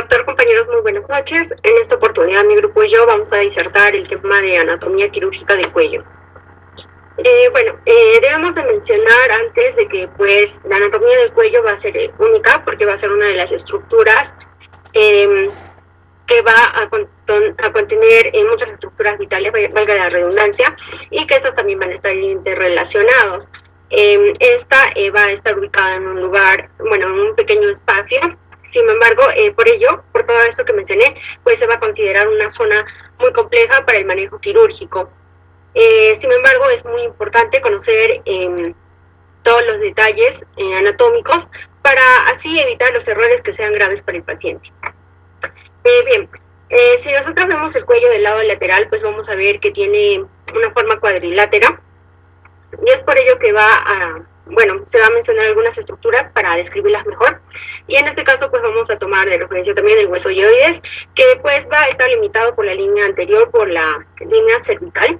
Doctor, compañeros, muy buenas noches. En esta oportunidad mi grupo y yo vamos a disertar el tema de anatomía quirúrgica del cuello. Debemos de mencionar antes de que pues la anatomía del cuello va a ser única porque va a ser una de las estructuras que va a contener muchas estructuras vitales, valga la redundancia, y que estas también van a estar interrelacionados. Esta va a estar ubicada en un lugar, en un pequeño espacio. Sin embargo, por todo esto que mencioné, pues se va a considerar una zona muy compleja para el manejo quirúrgico. Sin embargo, es muy importante conocer todos los detalles anatómicos para así evitar los errores que sean graves para el paciente. Si nosotros vemos el cuello del lado lateral, pues vamos a ver que tiene una forma cuadrilátera, y es por ello que se va a mencionar algunas estructuras para describirlas mejor, y en este caso pues vamos a tomar de referencia también el hueso ioides, que pues va a estar limitado por la línea anterior, por la línea cervical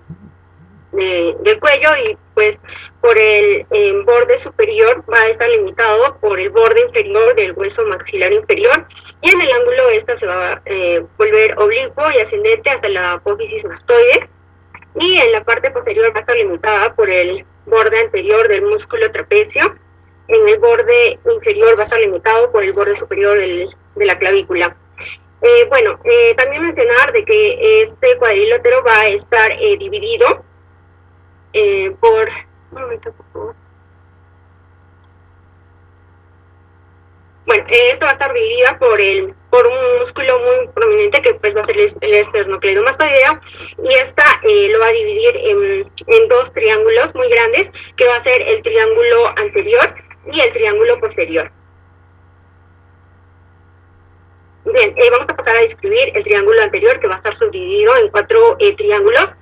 del cuello, y pues por el borde superior va a estar limitado por el borde inferior del hueso maxilar inferior, y en el ángulo esta se va a volver oblicuo y ascendente hasta la apófisis mastoide, y en la parte posterior va a estar limitada por el borde anterior del músculo trapecio. En el borde inferior va a estar limitado por el borde superior de la clavícula. También mencionar de que este cuadrilátero va a estar dividido por... Un momento, por favor. Esto va a estar dividida por un músculo muy prominente que pues va a ser el esternocleidomastoideo, y esta lo va a dividir en dos triángulos muy grandes, que va a ser el triángulo anterior y el triángulo posterior. Bien, vamos a pasar a describir el triángulo anterior, que va a estar subdividido en 4 triángulos.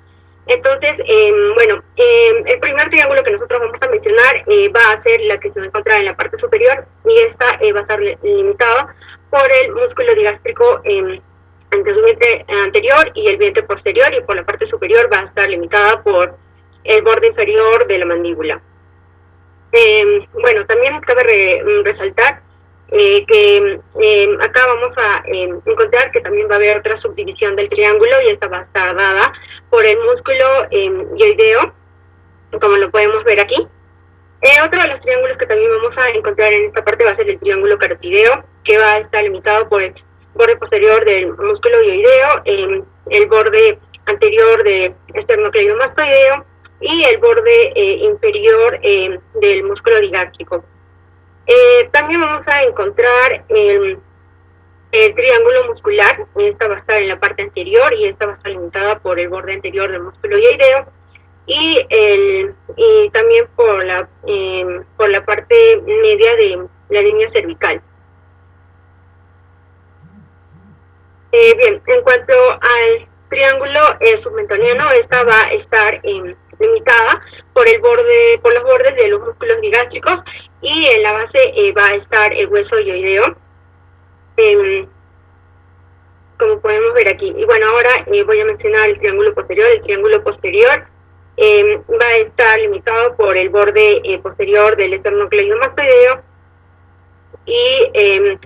Entonces, el primer triángulo que nosotros vamos a mencionar va a ser la que se va a encontrar en la parte superior, y esta va a estar limitada por el músculo digástrico entre el vientre anterior y el vientre posterior, y por la parte superior va a estar limitada por el borde inferior de la mandíbula. También cabe resaltar que acá vamos a encontrar que también va a haber otra subdivisión del triángulo, y esta va a estar dada por el músculo ioideo, como lo podemos ver aquí. Otro de los triángulos que también vamos a encontrar en esta parte va a ser el triángulo carotideo, que va a estar limitado por el borde posterior del músculo ioideo, el borde anterior del esternocleidomastoideo y el borde inferior del músculo digástrico. También vamos a encontrar el triángulo muscular. Esta va a estar en la parte anterior, y esta va a estar limitada por el borde anterior del músculo ioideo, y también por la parte media de la línea cervical. En cuanto al triángulo submentoniano, esta va a estar limitada por los bordes de los músculos digástricos, y en la base va a estar el hueso ioideo, como podemos ver aquí. Y ahora voy a mencionar el triángulo posterior. El triángulo posterior va a estar limitado por el borde posterior del esternocleidomastoideo y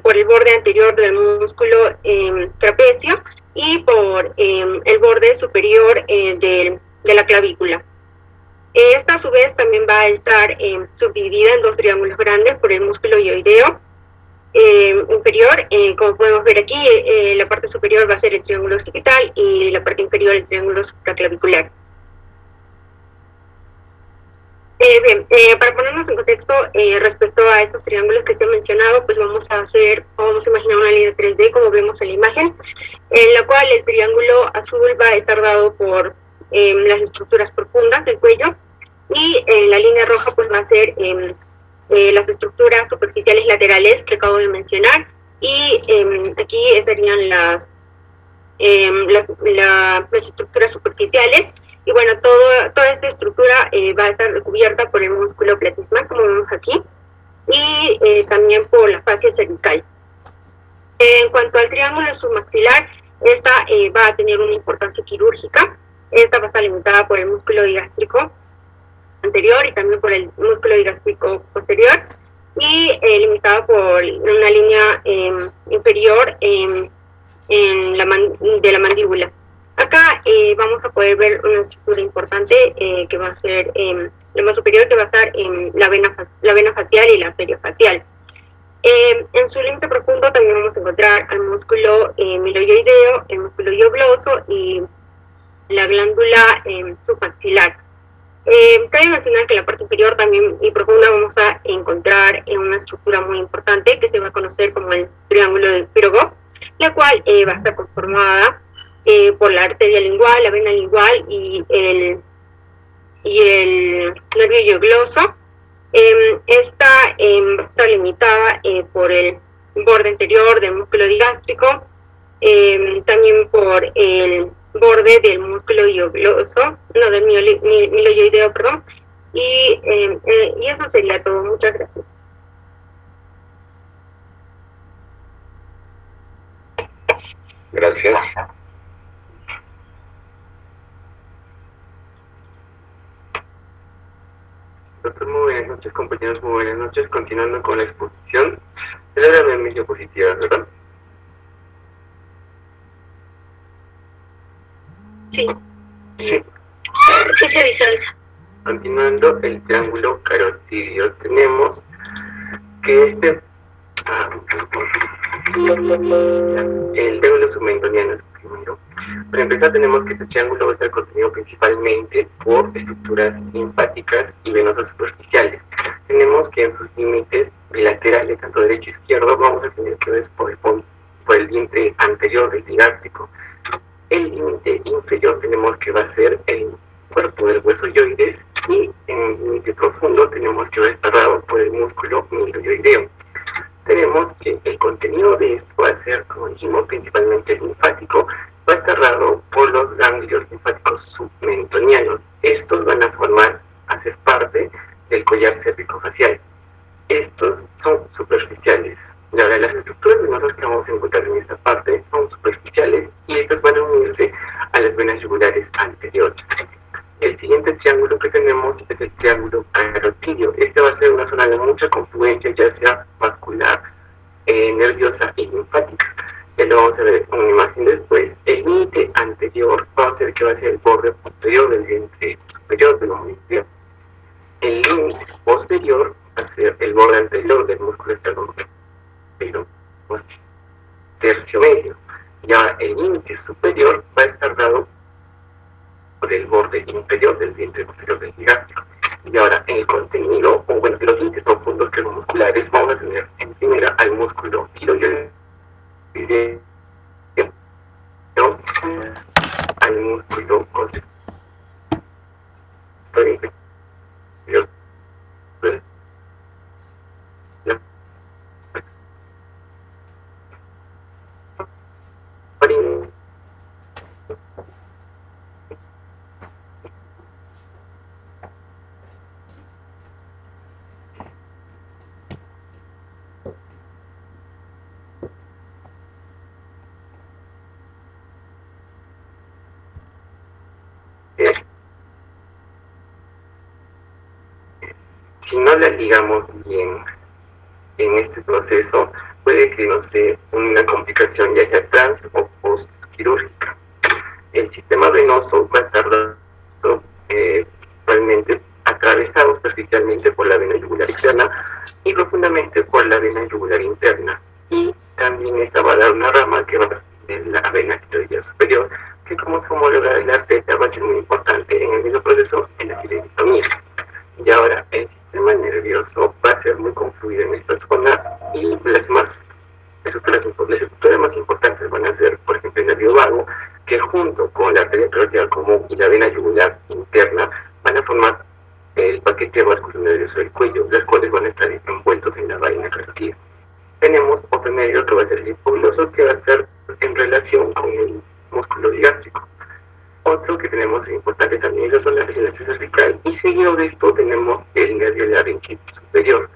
por el borde anterior del músculo trapecio, y por el borde superior de la clavícula. Esta a su vez también va a estar subdividida en dos triángulos grandes por el músculo ioideo inferior. Como podemos ver aquí, la parte superior va a ser el triángulo occipital y la parte inferior el triángulo supraclavicular. Para ponernos en contexto respecto a estos triángulos que se han mencionado, pues vamos a imaginar una línea 3D, como vemos en la imagen, en la cual el triángulo azul va a estar dado por las estructuras profundas del cuello, y la línea roja pues va a ser las estructuras superficiales laterales que acabo de mencionar, y aquí estarían las estructuras superficiales. Y toda esta estructura va a estar recubierta por el músculo platismal, como vemos aquí, y también por la fascia cervical. En cuanto al triángulo submaxilar, esta va a tener una importancia quirúrgica. Esta va a estar limitada por el músculo digástrico anterior y también por el músculo digástrico posterior. y limitada por una línea inferior de la mandíbula. Acá vamos a poder ver una estructura importante que va a ser la más superior, que va a estar en la vena facial y la arteria facial. En su límite profundo también vamos a encontrar al músculo miloioideo, el músculo iogloso y la glándula submaxilar. Cabe mencionar que en la parte inferior también y profunda vamos a encontrar una estructura muy importante que se va a conocer como el triángulo del Pirogov, la cual va a estar conformada por la arteria lingual, la vena lingual y el nervio iogloso. Esta va a estar limitada por el borde anterior del músculo digástrico, también por el borde del músculo iogloso, no, del miloioideo, perdón, y eso sería todo. Muchas gracias. Gracias. Doctor, muy buenas noches, compañeros, muy buenas noches. Continuando con la exposición de la gravedad diapositiva, ¿verdad? Sí. Sí. Sí se visualiza. Continuando el triángulo carotidio, tenemos que el triángulo submentoniano es primero. Para empezar, tenemos que este triángulo va a estar contenido principalmente por estructuras linfáticas y venosas superficiales. Tenemos que en sus límites bilaterales, tanto derecho e izquierdo, vamos a tener que ver por el límite anterior del digástrico. El límite inferior tenemos que va a ser el cuerpo del hueso yoides, y en el límite profundo tenemos que va a estar dado por el músculo miloioideo. Tenemos que el contenido de esto va a ser, como dijimos, principalmente linfático, va a estar dado por los ganglios linfáticos submentonianos. Estos van a ser parte del collar cérvico-facial. Estos son superficiales. Y ahora las estructuras venosas que vamos a encontrar en esta parte son superficiales y estas van a unirse a las venas yugulares anteriores. El siguiente triángulo que tenemos es el triángulo carotidio. Este va a ser una zona de mucha confluencia, ya sea vascular, nerviosa y linfática. Ya lo vamos a ver en una imagen después. El límite anterior vamos a ver que va a ser el borde posterior del vientre superior del músculo. El límite posterior va a ser el borde anterior del músculo esternocleidomastoideo tercio medio. Ya el límite superior va a estar dado por el borde inferior del vientre posterior del digástrico. Y ahora en el contenido, o bueno, los límites profundos que son musculares, vamos a tener en primera al músculo tiroideo, al músculo constrictor inferior, si no la ligamos bien en este proceso, puede que no sea una complicación ya sea trans o postquirúrgica. El sistema venoso va a estar principalmente atravesado superficialmente por la vena yugular externa y profundamente por la vena yugular interna. Y también esta va a dar una rama que va a ser la vena tiroidea superior, que como es homóloga de la arteria va a ser muy importante en el mismo proceso en la tiroidectomía. Y ahora el sistema nervioso va a ser muy confluido en esta zona y las estructuras más importantes van a ser, por ejemplo, el nervio vago, que junto con la arteria carotídea común y la vena yugular interna van a formar el paquete vascular nervioso del cuello, las cuales van a estar envueltos en la vaina carotídea. Tenemos otro nervio que va a ser el hipogloso, que va a estar en relación con el músculo digástrico. Otro que tenemos importante también son las lesiones cervical, y seguido de esto tenemos el nervio laringe superior.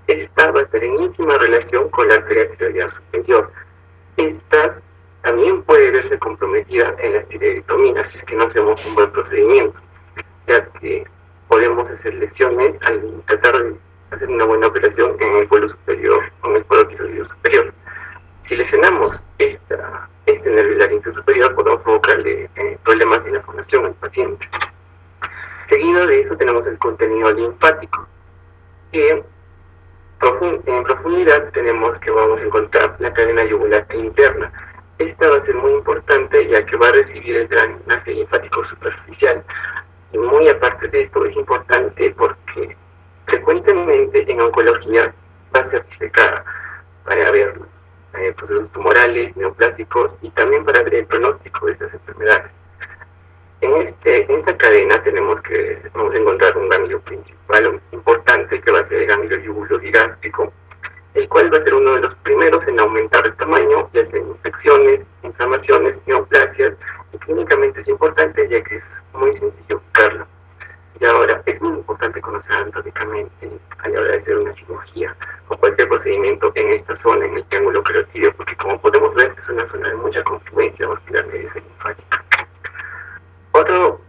Esta va a estar en íntima relación con la arteria tiroidea superior. Estas también puede verse comprometida en la tiroidectomía si es que no hacemos un buen procedimiento, ya que podemos hacer lesiones al tratar de hacer una buena operación en el polo superior, en el polo tiroideo superior. Si lesionamos este nervio laríngeo superior, podemos provocarle problemas de inflamación al paciente. Seguido de eso tenemos el contenido linfático, que en profundidad tenemos que vamos a encontrar la cadena yugular interna. Esta va a ser muy importante ya que va a recibir el drenaje linfático superficial. Y muy aparte de esto es importante porque frecuentemente en oncología va a ser disecada para ver procesos tumorales, neoplásicos y también para ver el pronóstico de estas enfermedades. En esta cadena vamos a encontrar un ganglio principal importante que va a ser el ganglio yugulodigástrico, el cual va a ser uno de los primeros en aumentar el tamaño, ya sea en infecciones, inflamaciones, neoplasias, y clínicamente es importante ya que es muy sencillo buscarlo. Y ahora, es muy importante conocer anatómicamente a la hora de hacer una cirugía o cualquier procedimiento en esta zona, en el triángulo carotídeo, porque como podemos ver es una zona de mucha confluencia muscular nerviosa y linfática. Otro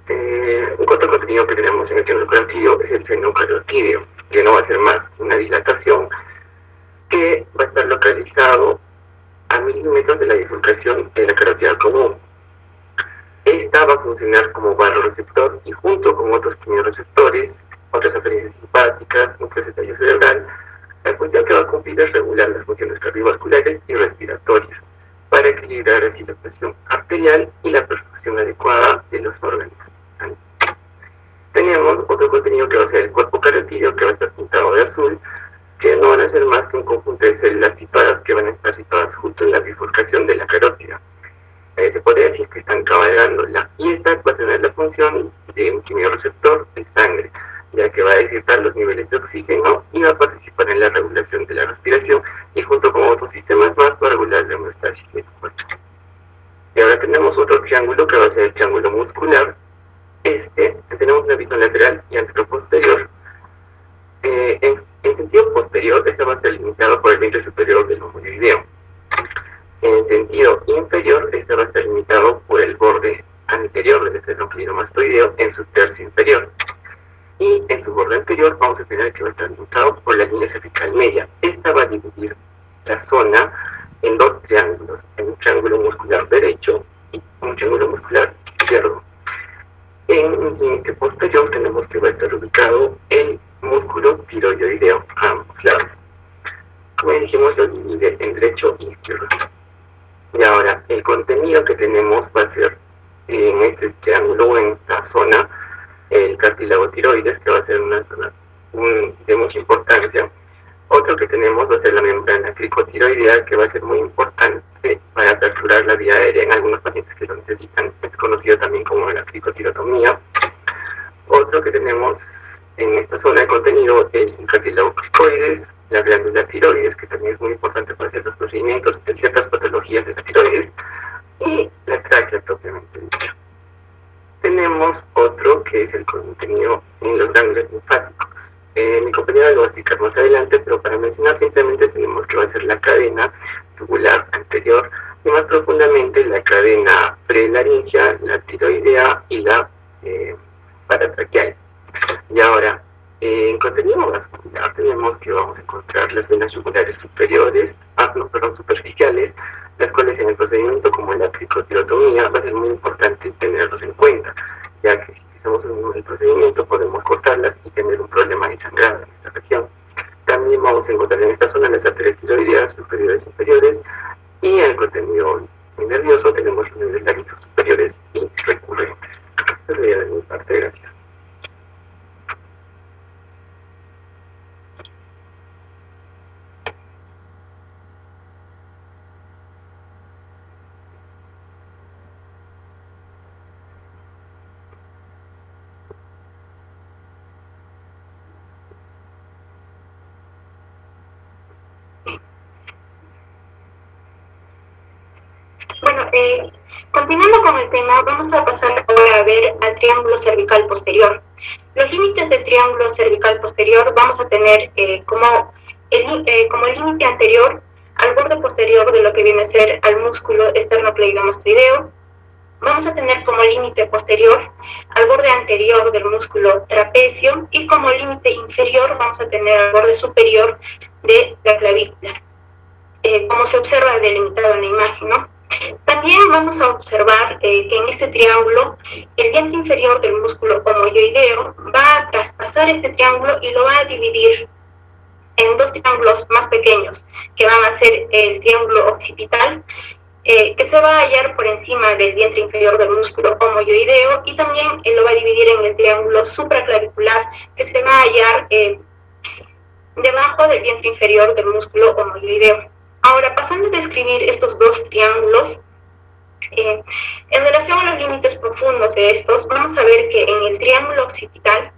contenido que tenemos en el triángulo carotídeo es el seno carotídeo, que no va a ser más una dilatación que va a estar localizado a milímetros de la bifurcación de la carótida común. Esta va a funcionar como barroreceptor y junto con otros quimiorreceptores, otras aferencias simpáticas, núcleo de tallo cerebral, la función que va a cumplir es regular las funciones cardiovasculares y respiratorias para equilibrar así la presión arterial y la perfusión adecuada de los órganos. Tenemos otro contenido que va a ser el cuerpo carotídeo, que va a estar pintado de azul, que no van a ser más que un conjunto de células situadas que van a estar situadas justo en la bifurcación de la carótida. Se podría decir que están cabalgándola, y esta va a tener la función de un quimiorreceptor de sangre, ya que va a detectar los niveles de oxígeno y va a participar en la regulación de la respiración y junto con otros sistemas más va a regular la homeostasis del cuerpo. Y ahora tenemos otro triángulo que va a ser el triángulo muscular. Tenemos una visión lateral y anteroposterior. En sentido posterior, esta va a estar limitado por el vientre superior del homoideo. En sentido inferior, esta va a estar limitado por el borde anterior del esternocleidomastoideo en su tercio inferior. Y en su borde anterior vamos a tener que va a estar limitado por la línea cervical media. Esta va a dividir la zona en dos triángulos, en un triángulo muscular derecho y un triángulo muscular izquierdo. En el límite posterior tenemos que va a estar ubicado el músculo tiroideo a ambos lados. Como dijimos, lo divide en derecho e izquierdo. Y ahora, el contenido que tenemos va a ser en este triángulo o en esta zona el cartílago tiroides, que va a ser una zona de mucha importancia. Otro que tenemos va a ser la membrana cricotiroidea, que va a ser muy importante para aperturar la vía aérea en algunos pacientes que lo necesitan. Es conocido también como la cricotirotomía. Otro que tenemos en esta zona de contenido es el cartílago cricoides, la glándula tiroides, que también es muy importante para ciertos procedimientos en ciertas patologías de la tiroides, y la tráquea propiamente dicha. Tenemos otro que es el contenido en los ganglios linfáticos. Mi compañera lo va a explicar más adelante, pero para mencionar simplemente tenemos que va a ser la cadena tubular anterior y más profundamente la cadena prelaringea, la tiroidea y la paratraqueal. Y ahora, en contenido vascular tenemos que vamos a encontrar las venas yugulares superiores, superficiales, las cuales en el procedimiento como la cricotirotomía va a ser muy importante tenerlos en cuenta, ya que si hacemos el procedimiento podemos cortarlas y tener un problema de sangrado en esta región. También vamos a encontrar en esta zona las arterias tiroideas superiores e inferiores, y en el contenido nervioso tenemos los nervios laríngeo superiores y recurrentes. Eso sería de mi parte, gracias. Bueno, continuando con el tema, vamos a pasar ahora a ver al triángulo cervical posterior. Los límites del triángulo cervical posterior vamos a tener como límite anterior al borde posterior de lo que viene a ser al músculo esternocleidomastoideo, vamos a tener como límite posterior al borde anterior del músculo trapecio y como límite inferior vamos a tener al borde superior de la clavícula, como se observa delimitado en la imagen, ¿no? También vamos a observar que en este triángulo el diente inferior del músculo homoyoideo va a traspasar este triángulo y lo va a dividir en dos triángulos más pequeños, que van a ser el triángulo occipital, que se va a hallar por encima del vientre inferior del músculo homoyoideo, y también lo va a dividir en el triángulo supraclavicular, que se va a hallar debajo del vientre inferior del músculo homoyoideo. Ahora, pasando a describir estos dos triángulos, en relación a los límites profundos de estos, vamos a ver que en el triángulo occipital,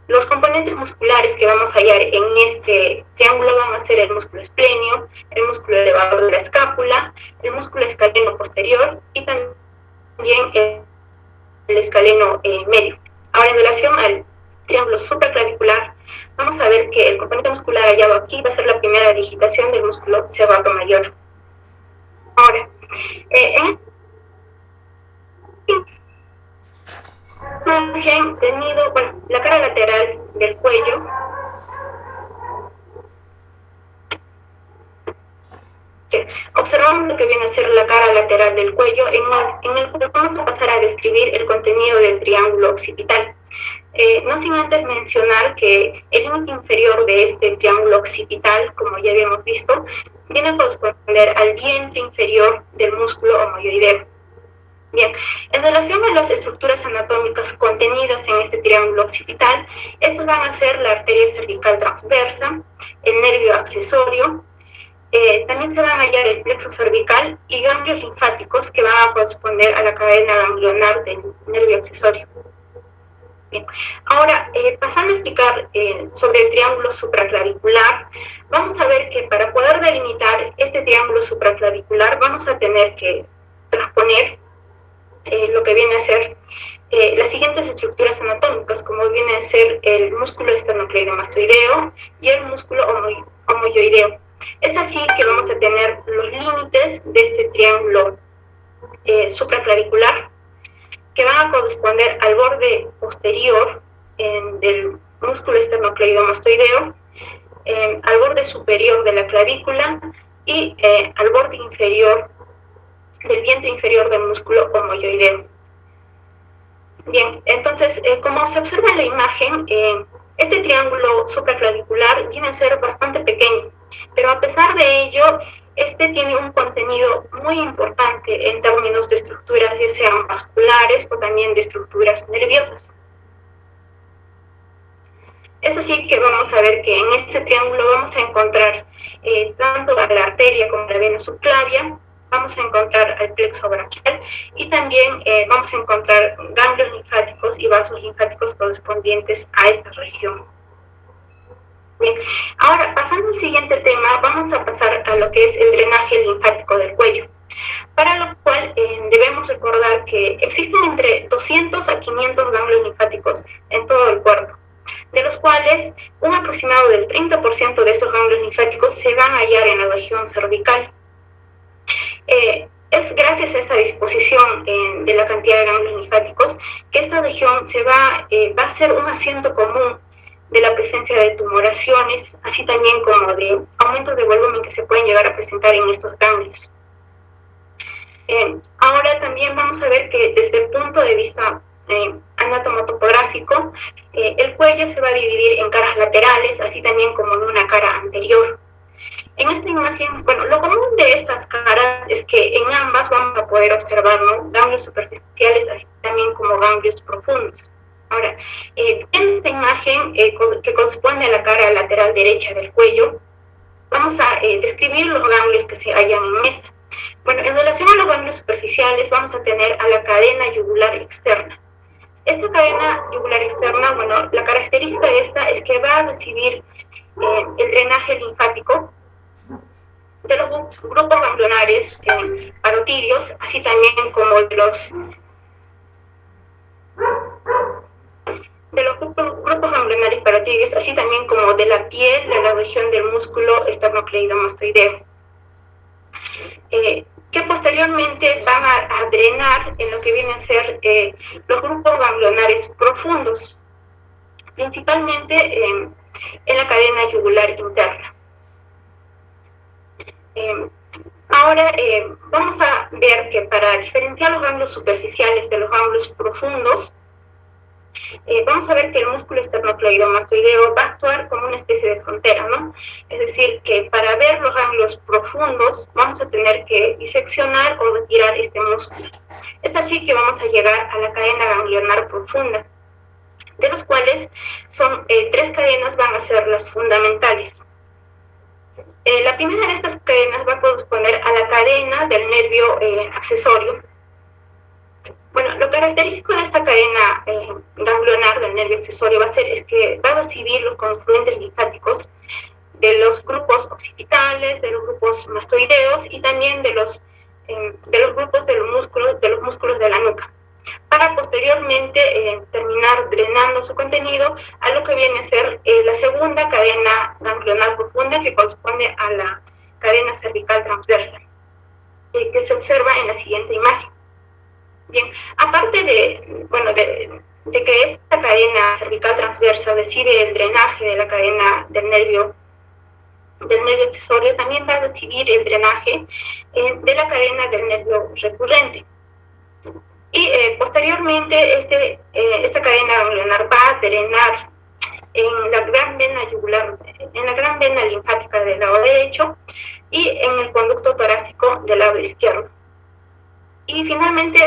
los componentes musculares que vamos a hallar en este triángulo van a ser el músculo esplenio, el músculo elevador de la escápula, el músculo escaleno posterior y también el escaleno medio. Ahora, en relación al triángulo supraclavicular, vamos a ver que el componente muscular hallado aquí va a ser la primera digitación del músculo serrato mayor. Ahora, imagen tenido, bueno, la cara lateral del cuello, observamos lo que viene a ser la cara lateral del cuello, en el cual vamos a pasar a describir el contenido del triángulo occipital. No sin antes mencionar que el límite inferior de este triángulo occipital, como ya habíamos visto, viene a corresponder al vientre inferior del músculo homoyoideo. Bien, en relación a las estructuras anatómicas contenidas en este triángulo occipital, estos van a ser la arteria cervical transversa, el nervio accesorio, también se van a hallar el plexo cervical y ganglios linfáticos que van a corresponder a la cadena ganglionar del nervio accesorio. Bien. Ahora, pasando a explicar sobre el triángulo supraclavicular, vamos a ver que para poder delimitar este triángulo supraclavicular vamos a tener que transponer lo que viene a ser las siguientes estructuras anatómicas, como viene a ser el músculo esternocleidomastoideo y el músculo homoyoideo. Es así que vamos a tener los límites de este triángulo supraclavicular, que van a corresponder al borde posterior del músculo esternocleidomastoideo, al borde superior de la clavícula y al borde inferior del vientre inferior del músculo homoyoideo. Bien, entonces, como se observa en la imagen, este triángulo supraclavicular viene a ser bastante pequeño, pero a pesar de ello, este tiene un contenido muy importante en términos de estructuras, ya sean vasculares o también de estructuras nerviosas. Es así que vamos a ver que en este triángulo vamos a encontrar tanto a la arteria como la vena subclavia, vamos a encontrar al plexo braquial y también vamos a encontrar ganglios linfáticos y vasos linfáticos correspondientes a esta región. Bien, ahora pasando al siguiente tema, vamos a pasar a lo que es el drenaje linfático del cuello, para lo cual debemos recordar que existen entre 200 a 500 ganglios linfáticos en todo el cuerpo, de los cuales un aproximado del 30% de estos ganglios linfáticos se van a hallar en la región cervical. Es gracias a esta disposición de la cantidad de ganglios linfáticos que esta región va a ser un asiento común de la presencia de tumoraciones, así también como de aumentos de volumen que se pueden llegar a presentar en estos ganglios. Ahora también vamos a ver que desde el punto de vista anatomotopográfico, el cuello se va a dividir en caras laterales, así también como en una cara anterior. En esta imagen, bueno, lo común de estas caras es que en ambas vamos a poder observar, ¿no?, ganglios superficiales, así también como ganglios profundos. Ahora, en esta imagen que corresponde a la cara lateral derecha del cuello, vamos a describir los ganglios que se hallan en esta. Bueno, en relación a los ganglios superficiales, vamos a tener a la cadena yugular externa. Esta cadena yugular externa, bueno, la característica de esta es que va a recibir el drenaje linfático de los grupos ganglionares parotídeos, así también como de los grupos ganglionares parotídeos, así también como de la piel, de la región del músculo esternocleidomastoideo, que posteriormente posteriormente van a drenar en lo que vienen a ser los grupos ganglionares profundos, principalmente en la cadena yugular interna. Ahora vamos a ver que para diferenciar los ganglios superficiales de los ganglios profundos, vamos a ver que el músculo esternocleidomastoideo va a actuar como una especie de frontera, ¿no? Es decir, que para ver los ganglios profundos vamos a tener que diseccionar o retirar este músculo. Es así que vamos a llegar a la cadena ganglionar profunda, de los cuales son 3 cadenas van a ser las fundamentales. La primera de estas cadenas va a corresponder a la cadena del nervio accesorio. Bueno, lo característico de esta cadena ganglionar del nervio accesorio va a ser es que va a recibir los confluentes linfáticos de los grupos occipitales, de los grupos mastoideos y también de los grupos de los músculos de la nuca, para posteriormente terminar drenando su contenido a lo que viene a ser la segunda cadena ganglionar profunda, que corresponde a la cadena cervical transversa, que se observa en la siguiente imagen. Bien, aparte de que esta cadena cervical transversa recibe el drenaje de la cadena del nervio accesorio, también va a recibir el drenaje de la cadena del nervio recurrente. Y posteriormente esta cadena ganglionar va a drenar en la gran vena yugular, en la gran vena linfática del lado derecho y en el conducto torácico del lado izquierdo. Y finalmente,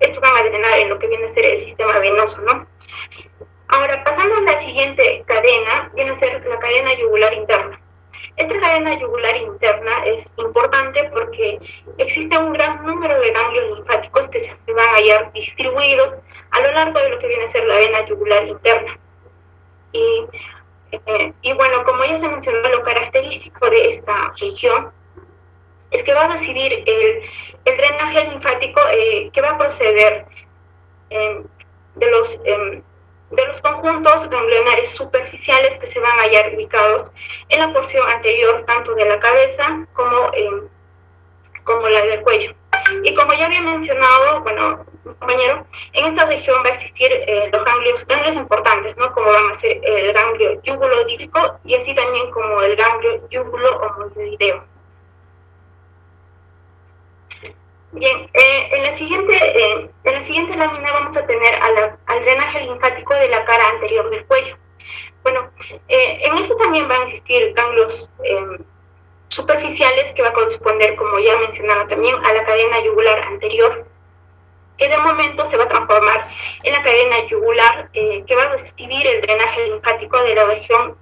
estos van a drenar en lo que viene a ser el sistema venoso, ¿no? Ahora, pasando a la siguiente cadena, viene a ser la cadena yugular interna. Esta cadena yugular interna es importante porque existe un gran número de ganglios linfáticos que se van a hallar distribuidos a lo largo de lo que viene a ser la vena yugular interna. Y bueno, como ya se mencionó, lo característico de esta región es que va a recibir el drenaje linfático que va a proceder de los conjuntos ganglionares superficiales que se van a hallar ubicados en la porción anterior tanto de la cabeza como la del cuello. Y como ya había mencionado, bueno, compañero, en esta región va a existir los ganglios importantes, ¿no? Como van a ser el ganglio yugulodífico y así también como el ganglio yugulo-homoyoideo. Bien, en la siguiente lámina vamos a tener al drenaje linfático de la cara anterior del cuello. Bueno, en esto también van a existir ganglios superficiales que va a corresponder, como ya mencionaba también, a la cadena yugular anterior, que de momento se va a transformar en la cadena yugular que va a recibir el drenaje linfático de la región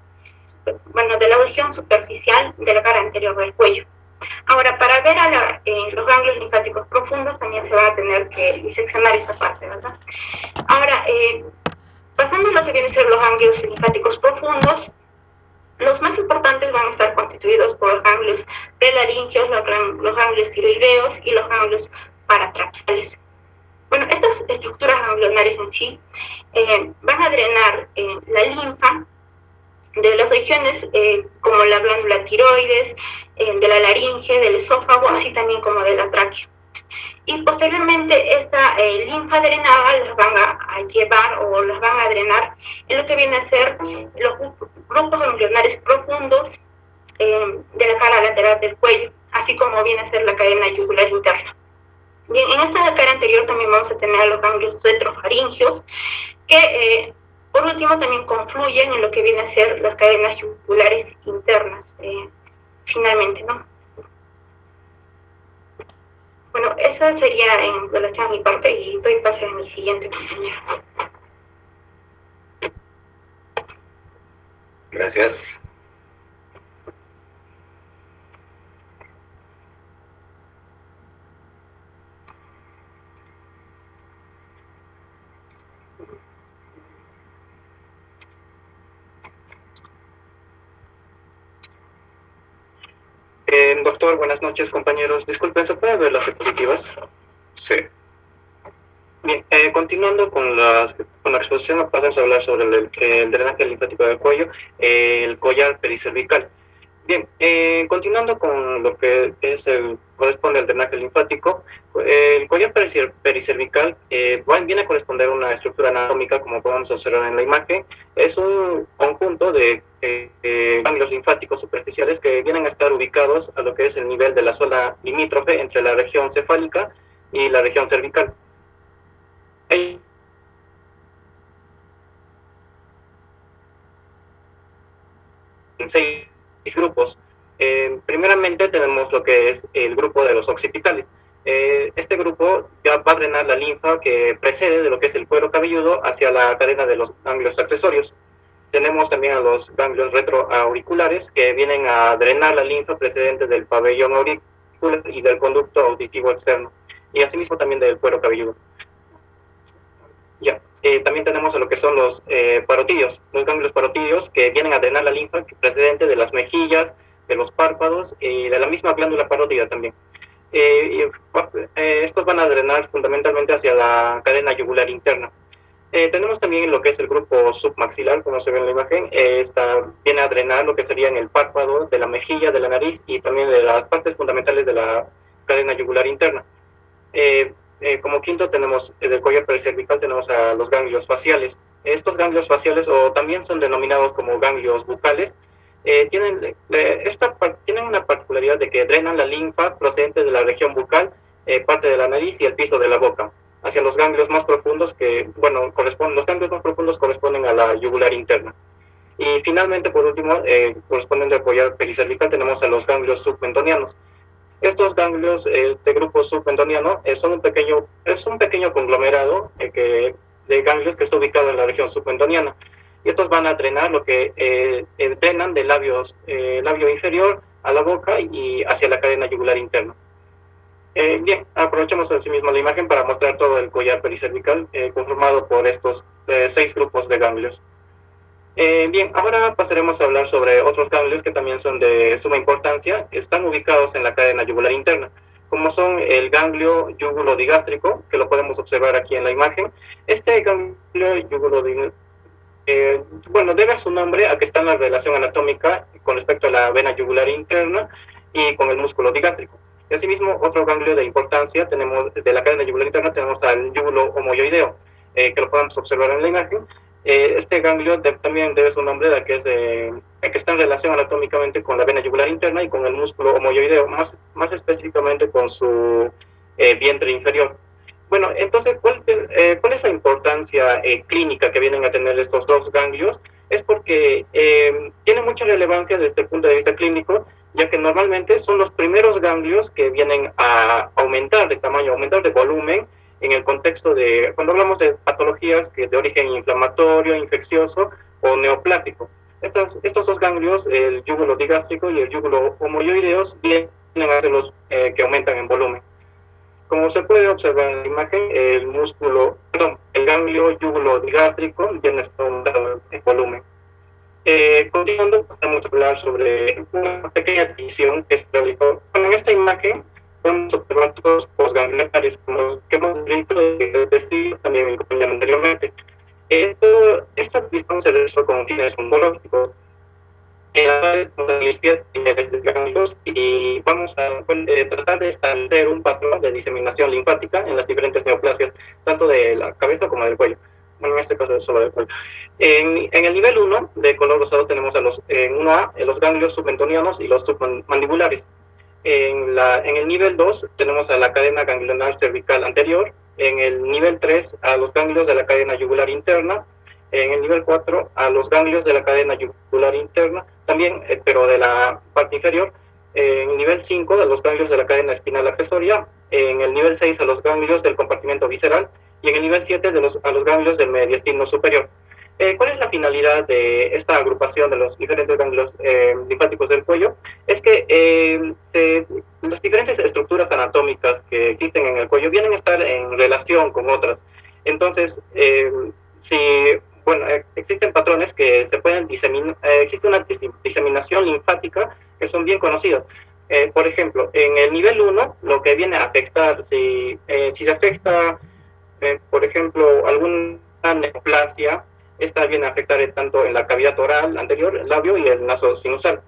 superficial de la cara anterior del cuello. Ahora, para ver los ganglios linfáticos profundos también se va a tener que diseccionar esta parte, ¿verdad? Ahora, pasando a lo que vienen a ser los ganglios linfáticos profundos, los más importantes van a estar constituidos por los ganglios prelaringeos, los ganglios tiroideos y los ganglios paratraqueales. Bueno, estas estructuras ganglionares en sí van a drenar la linfa de las regiones como la glándula tiroides, de la laringe, del esófago, así también como de la tráquea. Y posteriormente esta linfa drenada las van a llevar o las van a drenar en lo que viene a ser los grupos ganglionares profundos de la cara lateral del cuello, así como viene a ser la cadena yugular interna. Bien, en esta cara anterior también vamos a tener los ganglios retrofaringeos que por último también confluyen en lo que viene a ser las cadenas yugulares internas, finalmente, ¿no? Bueno, esa sería en relación a mi parte y doy pase a mi siguiente compañero. Gracias. Doctor, buenas noches, compañeros. Disculpen, ¿se pueden ver las diapositivas? Sí. Bien, continuando con la exposición, pasamos a hablar sobre el drenaje linfático del cuello, el collar pericervical. Bien, continuando con lo que corresponde al drenaje linfático, el collar pericervical viene a corresponder a una estructura anatómica, como podemos observar en la imagen. Es un conjunto de ganglios linfáticos superficiales que vienen a estar ubicados a lo que es el nivel de la zona limítrofe entre la región cefálica y la región cervical. Hay seis grupos. Primeramente tenemos lo que es el grupo de los occipitales. Este grupo ya va a drenar la linfa que precede de lo que es el cuero cabelludo hacia la cadena de los ganglios accesorios. Tenemos también a los ganglios retroauriculares que vienen a drenar la linfa precedente del pabellón auricular y del conducto auditivo externo, y asimismo también del cuero cabelludo. Ya. También tenemos a lo que son los parotidios, los ganglios parotidios que vienen a drenar la linfa precedente de las mejillas, de los párpados y de la misma glándula parótida también. Estos van a drenar fundamentalmente hacia la cadena yugular interna. Tenemos también lo que es el grupo submaxilar, como se ve en la imagen. Viene a drenar lo que sería en el párpado, de la mejilla, de la nariz y también de las partes fundamentales de la cadena yugular interna. Como quinto tenemos del collar pericervical, tenemos a los ganglios faciales. Estos ganglios faciales, o también son denominados como ganglios bucales, tienen una particularidad de que drenan la linfa procedente de la región bucal, parte de la nariz y el piso de la boca, hacia los ganglios más profundos los ganglios más profundos corresponden a la yugular interna. Y finalmente, por último, correspondiendo al collar pericervical, tenemos a los ganglios submentonianos. Estos ganglios de grupo submentoniano es un pequeño conglomerado de ganglios que está ubicado en la región submentoniana. Y estos van a drenar lo que drenan del labio inferior a la boca y hacia la cadena yugular interna. Bien, aprovechamos asimismo la imagen para mostrar todo el collar pericervical conformado por estos 6 grupos de ganglios. Bien, ahora pasaremos a hablar sobre otros ganglios que también son de suma importancia. Están ubicados en la cadena yugular interna, como son el ganglio yúgulo-digástrico, que lo podemos observar aquí en la imagen. Este ganglio yúgulo-digástrico, debe su nombre a que está en la relación anatómica con respecto a la vena yugular interna y con el músculo digástrico. Y asimismo, otro ganglio de importancia tenemos de la cadena yugular interna, tenemos al yúgulo homoyoideo, que lo podemos observar en la imagen. Este ganglio también debe su nombre a que está en relación anatómicamente con la vena yugular interna y con el músculo homoyoideo, más específicamente con su vientre inferior. Bueno, entonces, ¿cuál es la importancia clínica que vienen a tener estos dos ganglios? Es porque tiene mucha relevancia desde el punto de vista clínico, ya que normalmente son los primeros ganglios que vienen a aumentar de tamaño, aumentar de volumen, en el contexto de, cuando hablamos de patologías de origen inflamatorio, infeccioso o neoplásico. Estos dos ganglios, el yúgulo digástrico y el yúgulo homoyoideos, vienen a ser los que aumentan en volumen. Como se puede observar en la imagen, el ganglio yúgulo digástrico viene a estar aumentado en volumen. Continuando, vamos a hablar sobre una pequeña división que se realizó. En esta imagen podemos observar todos los gangliolares, como que hemos descrito también mi compañero anteriormente. Esta división se realizó con fines oncológicos. Ganglios y vamos a tratar de establecer un patrón de diseminación linfática en las diferentes neoplasias, tanto de la cabeza como del cuello. Bueno, en este caso es sobre el cuello. En el nivel 1, de color rosado, tenemos en 1A los ganglios submentonianos y los submandibulares. En el nivel 2 tenemos a la cadena ganglionar cervical anterior. En el nivel 3 a los ganglios de la cadena yugular interna. En el nivel 4 a los ganglios de la cadena yugular interna, también, pero de la parte inferior. En el nivel 5 a los ganglios de la cadena espinal accesoria. En el nivel 6 a los ganglios del compartimento visceral. Y en el nivel 7 a los ganglios del mediastino superior. ¿Cuál es la finalidad de esta agrupación de los diferentes ganglios linfáticos del cuello? Es que las diferentes estructuras anatómicas que existen en el cuello vienen a estar en relación con otras. Entonces, existen patrones que se pueden diseminar, existe una diseminación linfática que son bien conocidas. Por ejemplo, en el nivel 1, lo que viene a afectar, si se afecta, por ejemplo, alguna neoplasia, esta viene a afectar tanto en la cavidad oral anterior, el labio y el naso sinusal.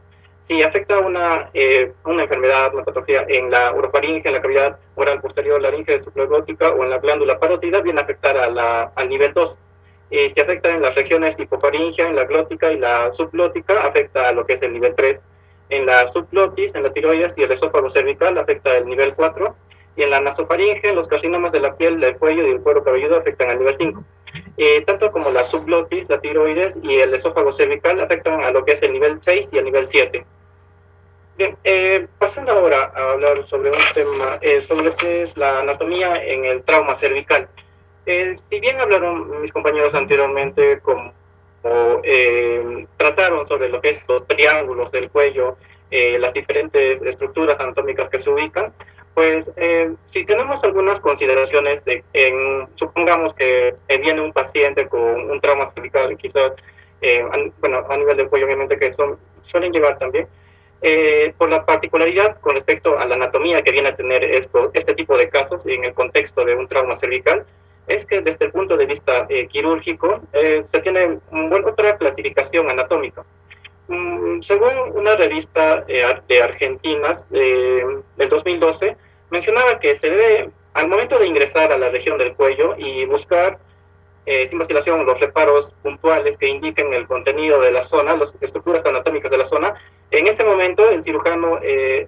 si afecta una enfermedad, una patología en la orofaringe, en la cavidad oral posterior, laringe subglótica o en la glándula parótida, viene a afectar al nivel 2. Si afecta en las regiones hipofaringia, en la glótica y la subglótica, afecta a lo que es el nivel 3. En la subglotis, en la tiroides y el esófago cervical, afecta el nivel 4. Y en la nasofaringe, los carcinomas de la piel, del cuello y del cuero cabelludo afectan al nivel 5. Tanto como la subglotis, la tiroides y el esófago cervical afectan a lo que es el nivel 6 y el nivel 7. Bien, pasando ahora a hablar sobre un tema, sobre lo que es la anatomía en el trauma cervical. Si bien hablaron mis compañeros anteriormente como trataron sobre lo que es los triángulos del cuello, las diferentes estructuras anatómicas que se ubican, pues si tenemos algunas consideraciones supongamos que viene un paciente con un trauma cervical, quizás, a nivel del cuello obviamente que suelen llegar también, por la particularidad con respecto a la anatomía que viene a tener este tipo de casos en el contexto de un trauma cervical, es que desde el punto de vista quirúrgico se tiene otra clasificación anatómica. Según una revista de Argentina del 2012, mencionaba que se debe, al momento de ingresar a la región del cuello y buscar sin vacilación los reparos puntuales que indiquen el contenido de la zona, las estructuras anatómicas de la zona, en ese momento el cirujano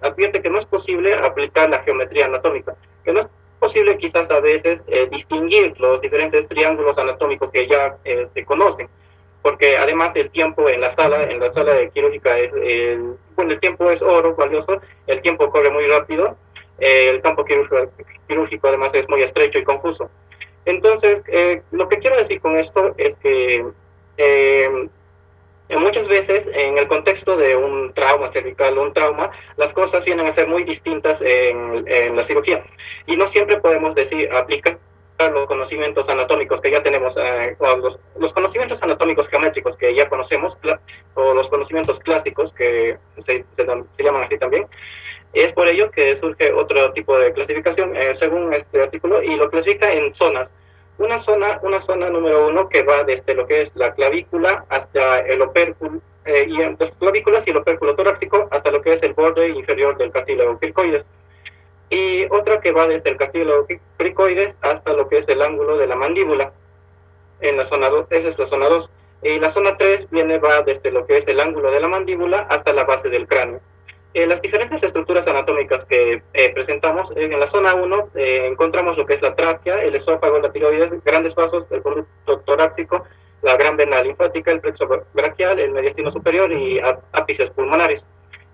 advierte que no es posible aplicar la geometría anatómica, que no es posible quizás a veces distinguir los diferentes triángulos anatómicos que ya se conocen, porque además el tiempo en la sala de quirúrgica el tiempo es oro, valioso, el tiempo corre muy rápido, el campo quirúrgico además es muy estrecho y confuso. Entonces, lo que quiero decir con esto es que muchas veces en el contexto de un trauma cervical o un trauma, las cosas vienen a ser muy distintas en la cirugía. Y no siempre podemos aplicar los conocimientos anatómicos que ya tenemos, o los conocimientos anatómicos geométricos que ya conocemos, o los conocimientos clásicos que se llaman así también. Es por ello que surge otro tipo de clasificación según este artículo, y lo clasifica en zonas. Una zona número 1 que va desde lo que es la clavícula hasta el opérculo, y las clavículas y el opérculo torácico hasta lo que es el borde inferior del cartílago cricoides. Y otra que va desde el cartílago cricoides hasta lo que es el ángulo de la mandíbula. En la zona 2, esa es la zona 2. Y la zona 3 va desde lo que es el ángulo de la mandíbula hasta la base del cráneo. Las diferentes estructuras anatómicas que presentamos, en la zona 1 encontramos lo que es la tráquea, el esófago, la tiroides, grandes vasos, el conducto torácico, la gran vena linfática, el plexo braquial, el mediastino superior y ápices pulmonares.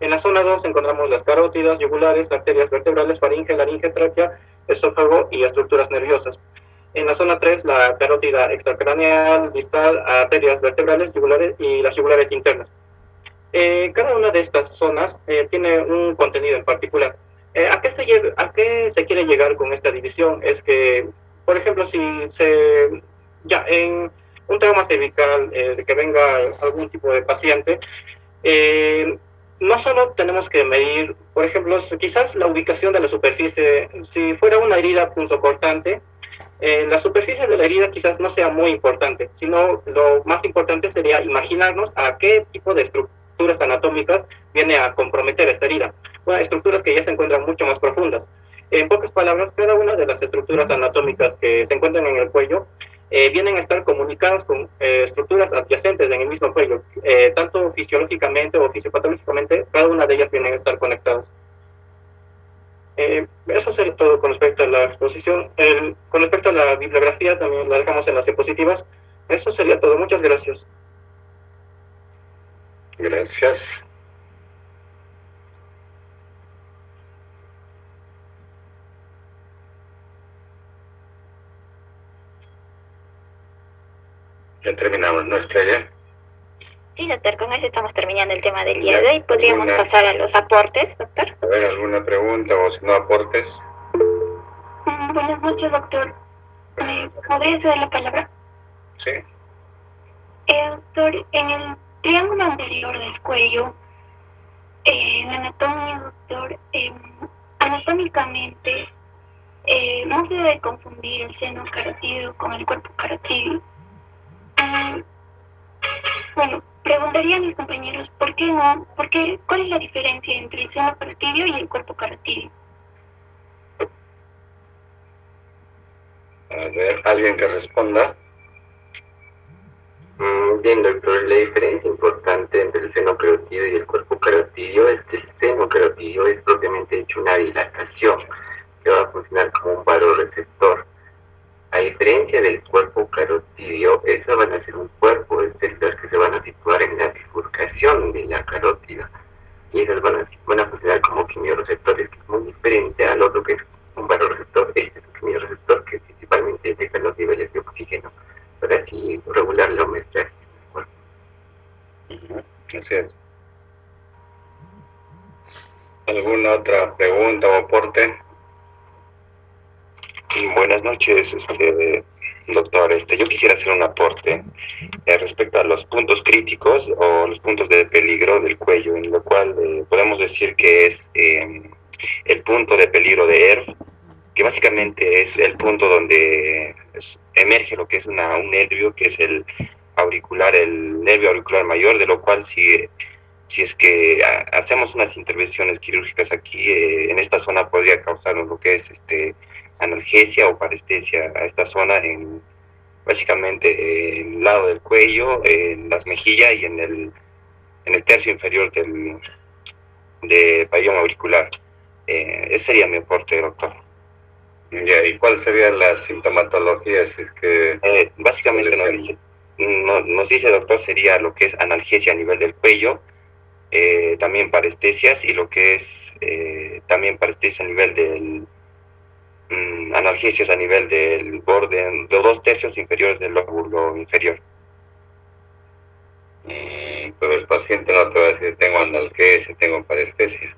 En la zona 2 encontramos las carótidas, yugulares, arterias vertebrales, faringe, laringe, tráquea, esófago y estructuras nerviosas. En la zona 3, la carótida extracraneal, distal, arterias vertebrales, yugulares y las yugulares internas. Cada una de estas zonas tiene un contenido en particular. ¿A qué se quiere llegar con esta división? Es que, por ejemplo, en un trauma cervical de que venga algún tipo de paciente, no solo tenemos que medir, por ejemplo, quizás la ubicación de la superficie. Si fuera una herida punzocortante, la superficie de la herida quizás no sea muy importante, sino lo más importante sería imaginarnos a qué tipo de estructuras anatómicas viene a comprometer esta herida. Estructuras que ya se encuentran mucho más profundas. En pocas palabras, cada una de las estructuras anatómicas que se encuentran en el cuello vienen a estar comunicadas con estructuras adyacentes en el mismo cuello, tanto fisiológicamente o fisiopatológicamente, cada una de ellas vienen a estar conectadas. Eso sería todo con respecto a la exposición. Con respecto a la bibliografía, también la dejamos en las diapositivas. Eso sería todo. Muchas gracias. Gracias. Ya terminamos, ¿no, Estrella? Sí, doctor, con eso estamos terminando el tema del día de hoy. ¿Podríamos pasar a los aportes, doctor? A ver, ¿alguna pregunta o si no aportes? Buenas noches, doctor. ¿Podría ceder la palabra? Sí. Doctor, en el triángulo anterior del cuello, en anatomía, doctor, anatómicamente, no se debe confundir el seno carotídeo con el cuerpo carotídeo. Bueno, preguntaría a mis compañeros, ¿por qué no? ¿Cuál es la diferencia entre el seno carotidio y el cuerpo carotidio? A ver, alguien que responda. Bien, doctor, la diferencia importante entre el seno carotidio y el cuerpo carotidio es que el seno carotidio es propiamente dicho una dilatación que va a funcionar como un varoreceptor. A diferencia del cuerpo carotidio, esas van a ser un cuerpo de células que se van a situar en la bifurcación de la carótida. Y esas van a funcionar como quimioreceptores, que es muy diferente al otro que es un varoreceptor. Este es un quimioreceptor que principalmente detecta los niveles de oxígeno para así regular la homeostasis del cuerpo. Así es. ¿Alguna otra pregunta o aporte? Buenas noches, doctor. Yo quisiera hacer un aporte respecto a los puntos críticos o los puntos de peligro del cuello, en lo cual podemos decir que es el punto de peligro de ERF, que básicamente es el punto donde emerge lo que es un nervio, que es el nervio auricular mayor, de lo cual si es que hacemos unas intervenciones quirúrgicas aquí, en esta zona podría causarnos lo que es analgesia o parestesia a esta zona, básicamente en el lado del cuello, en las mejillas y en el tercio inferior del pabellón auricular. Ese sería mi aporte, doctor. Ya, ¿y cuál sería la sintomatología? Si es que básicamente nos dice, doctor, sería lo que es analgesia a nivel del cuello, también parestesias y lo que es también parestesia a nivel del analgesias a nivel del borde de 2/3 inferiores del lóbulo inferior. Pero el paciente no te va a decir tengo analgesia, tengo parestesia.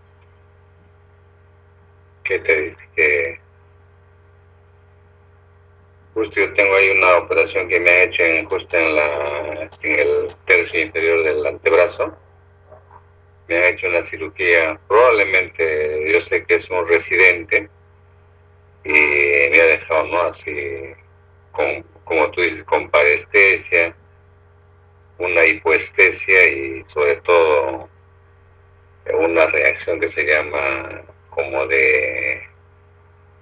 ¿Qué te dice? Que justo yo tengo ahí una operación que me ha hecho justo en el tercio inferior del antebrazo. Me ha hecho una cirugía, probablemente yo sé que es un residente, y me ha dejado, ¿no? Así, como tú dices, con parestesia, una hipoestesia y sobre todo una reacción que se llama como de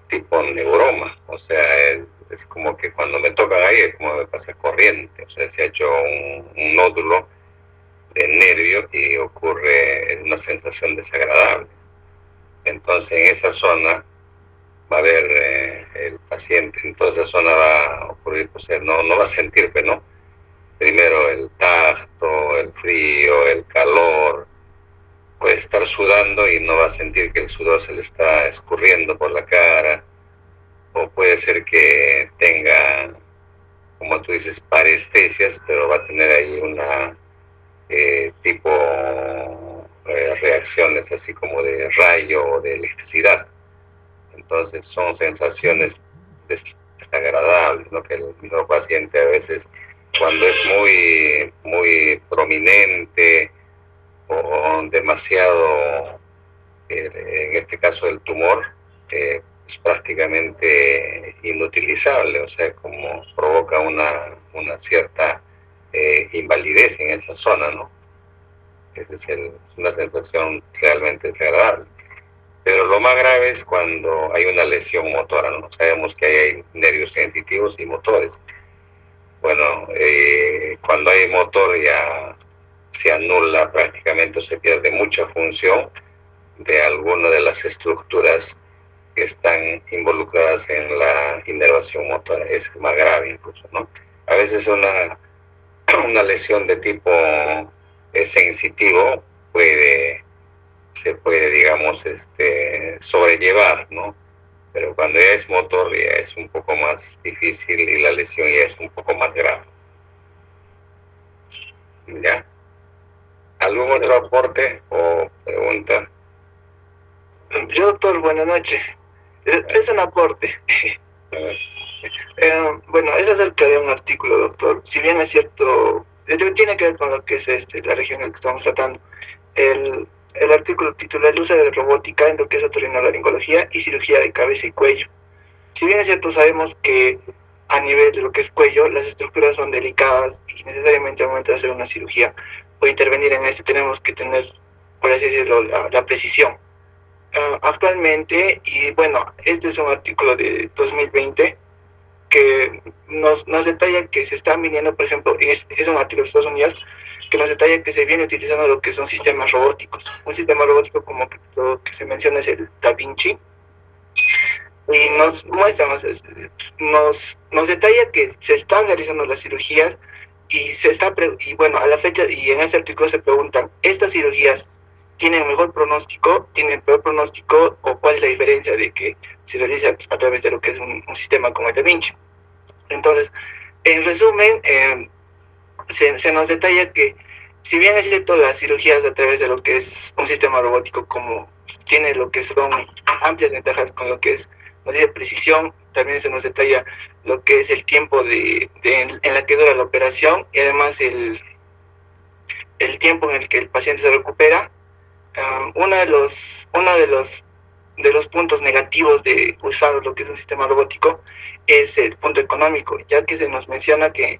tipo neuroma. O sea, es como que cuando me tocan ahí es como me pasa corriente. O sea, se ha hecho un nódulo de nervio y ocurre una sensación desagradable. Entonces en esa zona va a haber el paciente, en toda esa zona va a ocurrir, o sea, no va a sentir, pues, ¿no? Primero el tacto, el frío, el calor, puede estar sudando y no va a sentir que el sudor se le está escurriendo por la cara, o puede ser que tenga, como tú dices, parestesias, pero va a tener ahí una tipo reacciones así como de rayo o de electricidad. Entonces son sensaciones desagradables, ¿no? Que el mismo paciente a veces, cuando es muy prominente o demasiado, en este caso el tumor, es prácticamente inutilizable, o sea, como provoca una cierta invalidez en esa zona, ¿no? Esa es una sensación realmente desagradable. Pero lo más grave es cuando hay una lesión motora, ¿no? Sabemos que hay nervios sensitivos y motores. Bueno, cuando hay motor ya se anula prácticamente o se pierde mucha función de alguna de las estructuras que están involucradas en la inervación motora. Es más grave incluso, ¿no? A veces una lesión de tipo sensitivo se puede, digamos, sobrellevar, ¿no? Pero cuando ya es motor ya es un poco más difícil y la lesión ya es un poco más grave. ¿Ya? ¿Algún otro aporte o pregunta? Yo, doctor, buenas noches. Es un aporte. Bueno, es acerca de un artículo, doctor. Si bien es cierto, tiene que ver con lo que es la región en la que estamos tratando. El artículo titula El uso de robótica en lo que es otorrinolaringología y cirugía de cabeza y cuello. Si bien es cierto, sabemos que a nivel de lo que es cuello, las estructuras son delicadas y necesariamente al momento de hacer una cirugía o intervenir en este tenemos que tener, por así decirlo, la precisión. Actualmente, y bueno, este es un artículo de 2020 que nos detalla que se están viniendo, por ejemplo, es un artículo de Estados Unidos que nos detalla que se viene utilizando lo que son sistemas robóticos. Un sistema robótico como que lo que se menciona es el Da Vinci, y nos muestra, nos detalla que se están realizando las cirugías y y bueno, a la fecha, y en ese artículo se preguntan, ¿estas cirugías tienen mejor pronóstico, tienen peor pronóstico, o cuál es la diferencia de que se realiza a través de lo que es un sistema como el Da Vinci? Entonces, en resumen, se nos detalla que si bien es cierto las cirugías a través de lo que es un sistema robótico como tiene lo que son amplias ventajas con lo que es de precisión, también se nos detalla lo que es el tiempo en la que dura la operación y además el tiempo en el que el paciente se recupera. Uno de los puntos negativos de usar lo que es un sistema robótico es el punto económico, ya que se nos menciona que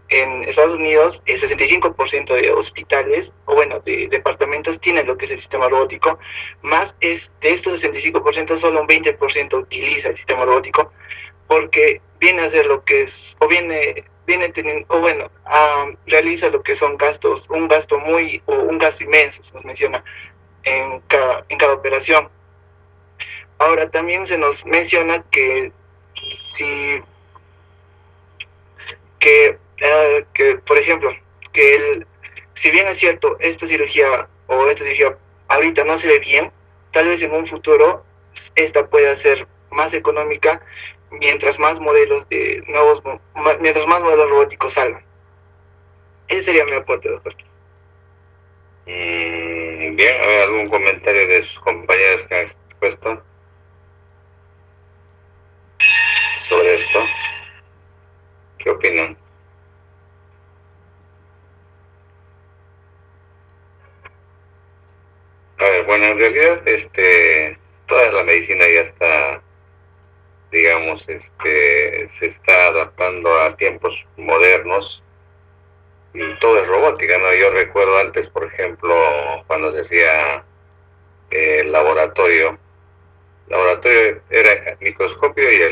en Estados Unidos el 65% de hospitales, o bueno, de departamentos tienen lo que es el sistema robótico, más es de estos 65% solo un 20% utiliza el sistema robótico, porque viene a hacer lo que es, o viene teniendo, o bueno, realiza lo que son gastos, un gasto inmenso, se nos menciona, en cada operación. Ahora también se nos menciona que por ejemplo, si bien es cierto, esta cirugía ahorita no se ve bien, tal vez en un futuro esta pueda ser más económica mientras más modelos robóticos salgan. Ese sería mi aporte, doctor. Bien, a ver, ¿algún comentario de sus compañeros que han expuesto sobre esto? ¿Qué opinan? A ver, bueno, en realidad, toda la medicina ya está, digamos, se está adaptando a tiempos modernos y todo es robótica, ¿no? Yo recuerdo antes, por ejemplo, cuando se hacía el laboratorio era microscopio y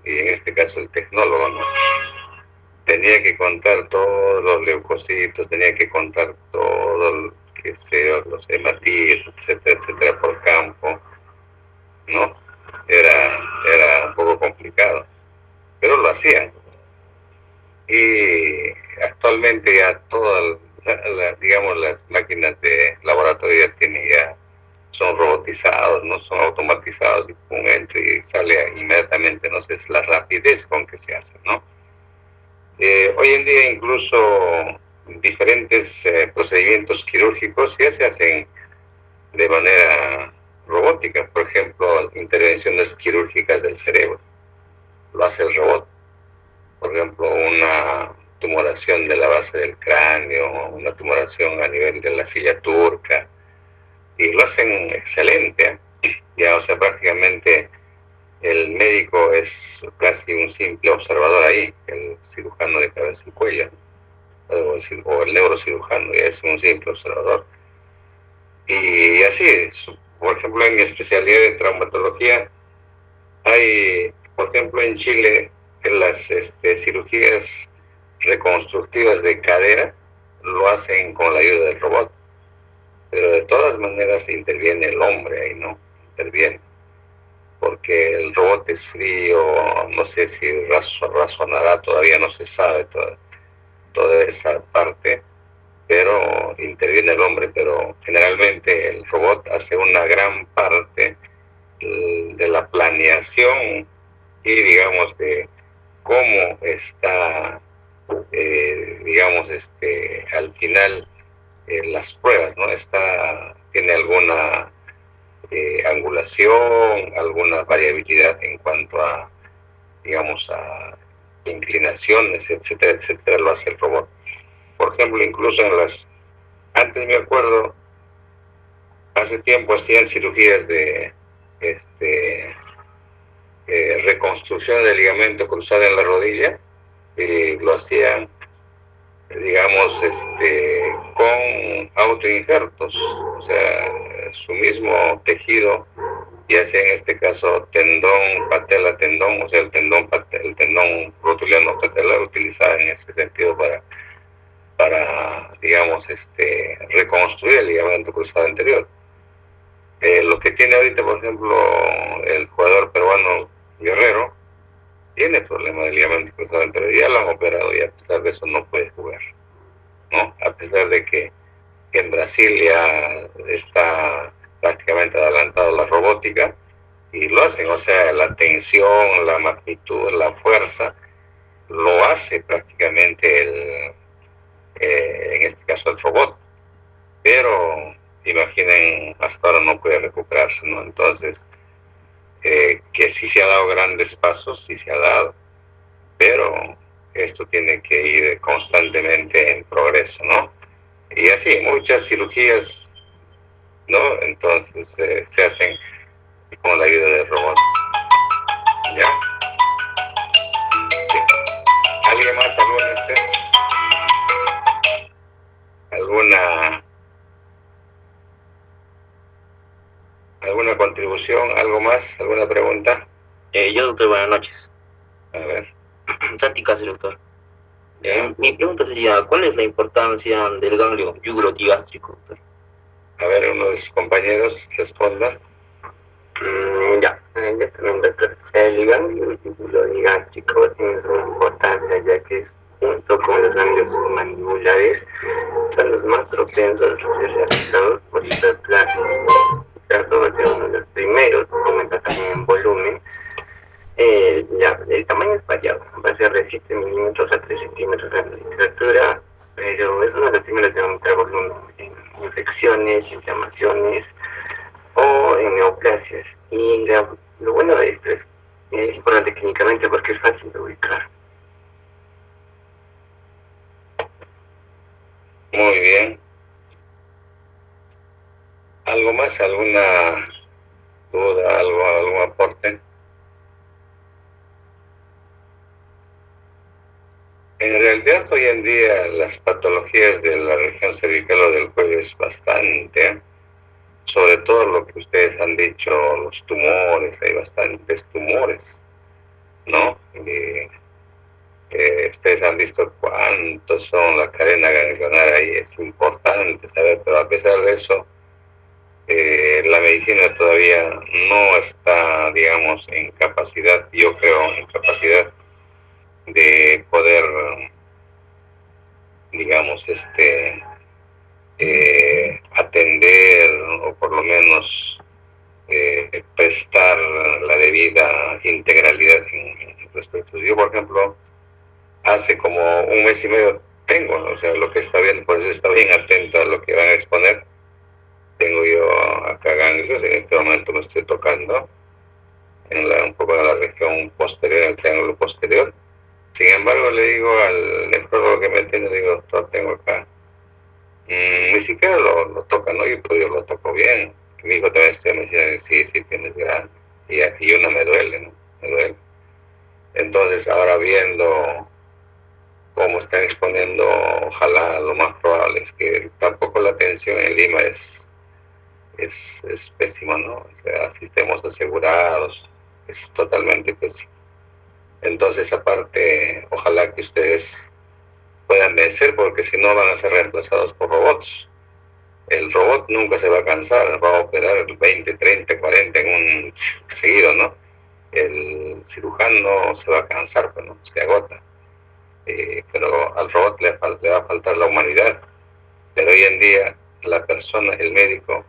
en este caso el tecnólogo, ¿no? Tenía que contar todos los leucocitos, tenía que contar todo, qué sé yo, los hematíes, etcétera, etcétera, por campo, ¿no? Era un poco complicado, pero lo hacían. Y actualmente ya todas, digamos, las máquinas de laboratorio ya son robotizados, no son automatizados, y un entra y sale inmediatamente, no sé, es la rapidez con que se hace, ¿no? Hoy en día incluso diferentes procedimientos quirúrgicos ya se hacen de manera robótica, por ejemplo, intervenciones quirúrgicas del cerebro, lo hace el robot. Por ejemplo, una tumoración de la base del cráneo, una tumoración a nivel de la silla turca, y lo hacen excelente, ya, o sea, prácticamente el médico es casi un simple observador ahí, el cirujano de cabeza y cuello, o el neurocirujano ya es un simple observador. Y así, por ejemplo, en mi especialidad de traumatología, hay, por ejemplo, en Chile, en las cirugías reconstructivas de cadera, lo hacen con la ayuda del robot, pero de todas maneras interviene el hombre ahí, ¿no? Interviene, porque el robot es frío, no sé si razonará, todavía no se sabe toda esa parte, pero interviene el hombre, pero generalmente el robot hace una gran parte de la planeación y, digamos, de cómo está, digamos, al final las pruebas, ¿no? Tiene alguna angulación, alguna variabilidad en cuanto a, digamos, a inclinaciones, etcétera, etcétera, lo hace el robot. Por ejemplo, incluso antes me acuerdo, hace tiempo hacían cirugías de reconstrucción del ligamento cruzado en la rodilla, lo hacían, digamos, con autoinjertos, o sea, su mismo tejido, ya sea en este caso tendón, patela, tendón, o sea, el tendón rotuliano patelar, utilizado en ese sentido para digamos, reconstruir el ligamento cruzado anterior. Lo que tiene ahorita, por ejemplo, el jugador peruano Guerrero, tiene problema de ligamento cruzado anterior, ya lo han operado y a pesar de eso no puede jugar, ¿no? A pesar de que en Brasil ya está prácticamente adelantado la robótica y lo hacen, o sea, la tensión, la magnitud, la fuerza, lo hace prácticamente en este caso el robot, pero imaginen, hasta ahora no puede recuperarse, ¿no? Entonces, que sí se ha dado grandes pasos, sí se ha dado, pero esto tiene que ir constantemente en progreso, ¿no? Y así, muchas cirugías, ¿no? Entonces se hacen con la ayuda del robot. ¿Ya? Sí. ¿Alguien más? ¿Alguna contribución? ¿Algo más? ¿Alguna pregunta? Yo, doctor, buenas noches. A ver. Santi Cáceres, doctor. Mi pregunta sería, ¿cuál es la importancia del ganglio yugurodigástrico, doctor? A ver, uno de sus compañeros responda. Ya también, doctor. El ganglio yugurodigástrico tiene su importancia, ya que es, junto con los ganglios mandibulares, son los más propensos a ser realizados por hiperplasia. En este caso va a ser uno de los primeros, aumenta también en volumen. El tamaño es variado, va a ser de 7 milímetros a 3 centímetros en la literatura, pero es uno de los primeros en aumentar volumen en infecciones, inflamaciones o en neoplasias. Y lo bueno de esto es importante clínicamente porque es fácil de ubicar. Muy bien. ¿Algo más? ¿Alguna duda? ¿Algún aporte? En realidad, hoy en día las patologías de la región cervical o del cuello es bastante, sobre todo lo que ustedes han dicho, los tumores, hay bastantes tumores, ¿no? Ustedes han visto cuántos son, la cadena ganglionar ahí es importante saber, pero a pesar de eso, la medicina todavía no está, digamos, en capacidad, yo creo, en capacidad de poder, digamos, atender o por lo menos prestar la debida integralidad en respecto. Yo, por ejemplo, hace como un mes y medio tengo, ¿no? O sea, lo que está bien, por eso está bien atento a lo que van a exponer. Tengo yo acá ganglios, en este momento lo estoy tocando, un poco en la región posterior, en el triángulo posterior. Sin embargo, le digo al nefrólogo que me atiende, le digo, doctor, tengo acá. Ni siquiera lo toca, ¿no? Yo lo toco bien. Mi hijo también me decía, sí, tienes grande. Y uno me duele, ¿no? Me duele. Entonces, ahora viendo cómo están exponiendo, ojalá lo más probable es que tampoco la atención en Lima es pésima, ¿no? O sea, sistemas asegurados, es totalmente pésimo. Entonces, aparte, ojalá que ustedes puedan vencer, porque si no van a ser reemplazados por robots. El robot nunca se va a cansar, va a operar 20, 30, 40 en un seguido, ¿no? El cirujano se va a cansar, pero no, se agota. Pero al robot le va a faltar la humanidad. Pero hoy en día, la persona, el médico,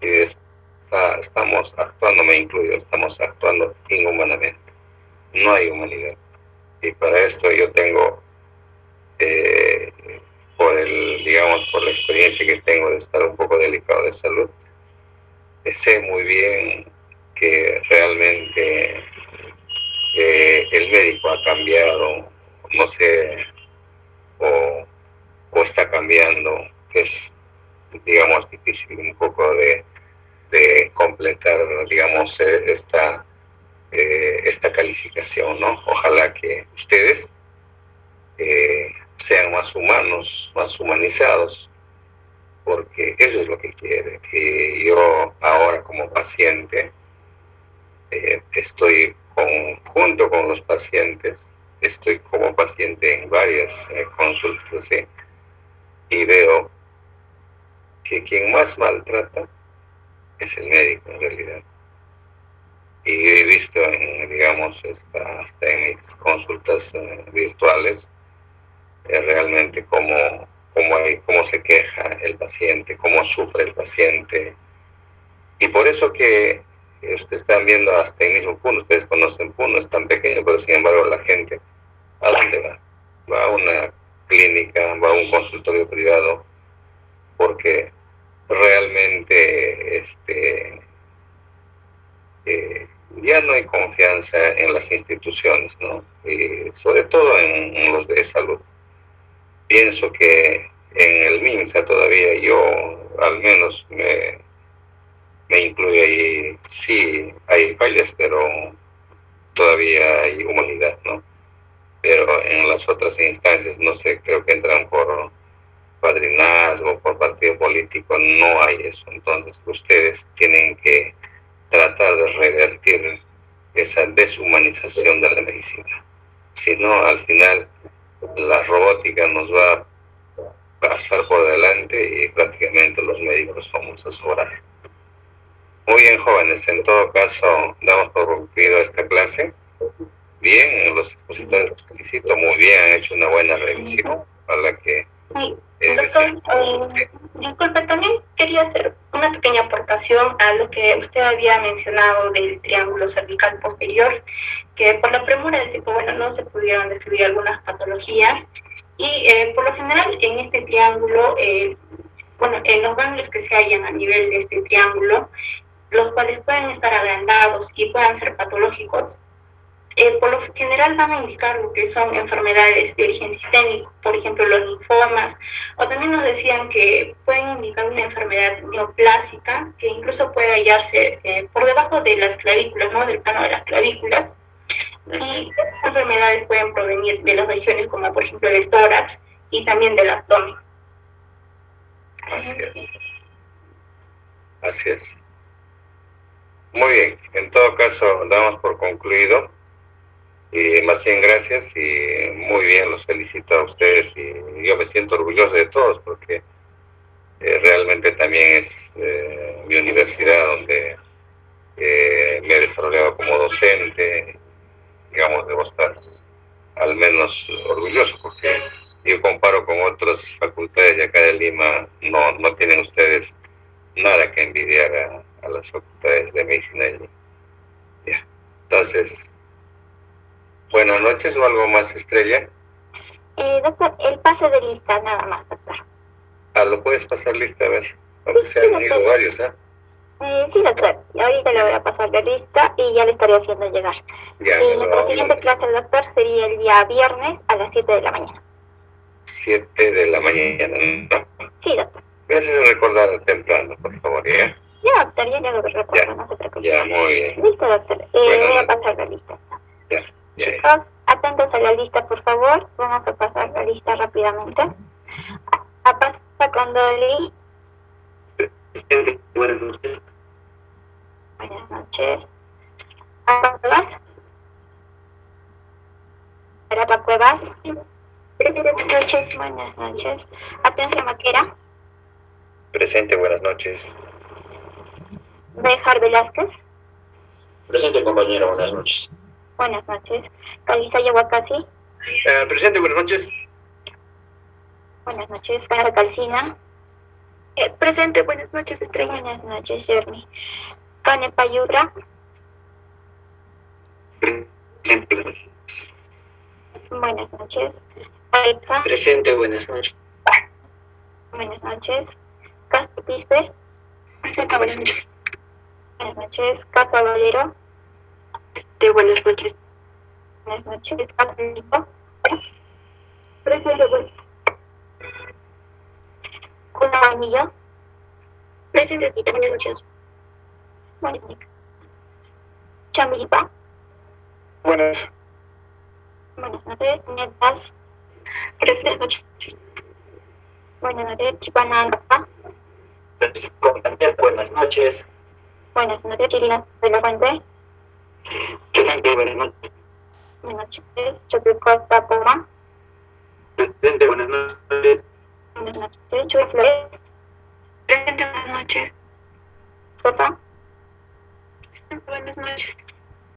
estamos actuando, me incluyo, estamos actuando inhumanamente. No hay humanidad. Y para esto yo tengo, por la experiencia que tengo de estar un poco delicado de salud, sé muy bien que realmente el médico ha cambiado, no sé, o está cambiando. Es, digamos, difícil un poco de completar, digamos, esta esta calificación, ¿no? Ojalá que ustedes sean más humanos, más humanizados, porque eso es lo que quiere. Yo ahora como paciente estoy junto con los pacientes, estoy como paciente en varias consultas así, y veo que quien más maltrata es el médico en realidad. Y he visto, digamos, hasta en mis consultas virtuales, realmente cómo se queja el paciente, cómo sufre el paciente. Y por eso que ustedes están viendo hasta el mismo Puno, ustedes conocen Puno, es tan pequeño, pero sin embargo la gente, ¿a dónde va? Va a una clínica, va a un consultorio privado, porque realmente ya no hay confianza en las instituciones, ¿no? Y sobre todo en los de salud. Pienso que en el MINSA todavía yo, al menos me incluye ahí, sí hay fallas, pero todavía hay humanidad, ¿no? Pero en las otras instancias, no sé, creo que entran por padrinazgo, por partido político, no hay eso. Entonces ustedes tienen que tratar de revertir esa deshumanización de la medicina. Si no, al final la robótica nos va a pasar por delante y prácticamente los médicos vamos a sobrar. Muy bien, jóvenes, en todo caso damos por concluido esta clase. Bien, los expositores los felicito muy bien, han hecho una buena revisión a la que... Doctor, disculpe, también quería hacer una pequeña aportación a lo que usted había mencionado del triángulo cervical posterior, que por la premura del tiempo, bueno, no se pudieron describir algunas patologías y por lo general en este triángulo, bueno, en los ganglios que se hallan a nivel de este triángulo, los cuales pueden estar agrandados y puedan ser patológicos, por lo general van a indicar lo que son enfermedades de origen sistémico, por ejemplo los linfomas, o también nos decían que pueden indicar una enfermedad neoplásica que incluso puede hallarse por debajo de las clavículas, ¿no? Del plano de las clavículas, y estas enfermedades pueden provenir de las regiones como por ejemplo del tórax y también del abdomen. Así es. Así es. Muy bien, en todo caso damos por concluido. Y más bien gracias y muy bien, los felicito a ustedes y yo me siento orgulloso de todos porque realmente también es mi universidad donde me he desarrollado como docente, digamos, debo estar al menos orgulloso porque yo comparo con otras facultades de acá de Lima, no tienen ustedes nada que envidiar a las facultades de medicina de Lima. Ya. Entonces, buenas noches o algo más, Estrella. Doctor, el pase de lista, nada más, doctor. ¿Lo puedes pasar lista? A ver, aunque se han unido varios, ¿ah? Sí, doctor. Ahorita le voy a pasar la lista y ya le estaré haciendo llegar. Ya, y nuestra siguiente clase, doctor, sería el día viernes a las 7 de la mañana. 7 de la mañana, ¿no? Sí, doctor. Me haces recordar temprano, por favor, ¿ya? Ya, doctor, ya le recuerdo, no se preocupe. Ya, muy bien. Listo, doctor. Voy a pasar la lista. Ya. Chicos, atentos a la lista, por favor. Vamos a pasar la lista rápidamente. A pasar con Dolly. Buenas noches. Buenas noches. ¿A Cuevas? ¿Para Cuevas? Buenas noches. Buenas noches. Atención, Maquera. Presente, buenas noches. Bejar Velázquez. Presente, compañero, buenas noches. Buenas noches. Calisa Yahuacasi. Presente, buenas noches. Buenas noches. Clara Calcina. Presente, buenas noches, Estrella. Buenas noches, Jeremy. Cane Payudra. Presente, buenas noches. Buenas noches. Alexa. Presente, buenas noches. Buenas noches. Castro Quispe. Presente, buenas noches. Buenas noches. Casa Valero. Buenas noches. Buenas noches. Casa Nico. Presente, buenas noches. Cuna Vainillo. Presente, buenas noches. Buenas noches. Chamilipa. buenas. Buenas noches, nietas. Buenas noches. Buenas noches, Chipananga. Buenas noches. Buenas noches, Chilina de la Fuente. Presente, buenas noches. Buenas noches, Chopicosta Poma. Presente, buenas noches. Buenas noches, Chuy Flores. Presente, buenas noches. Sosa. Buenas noches.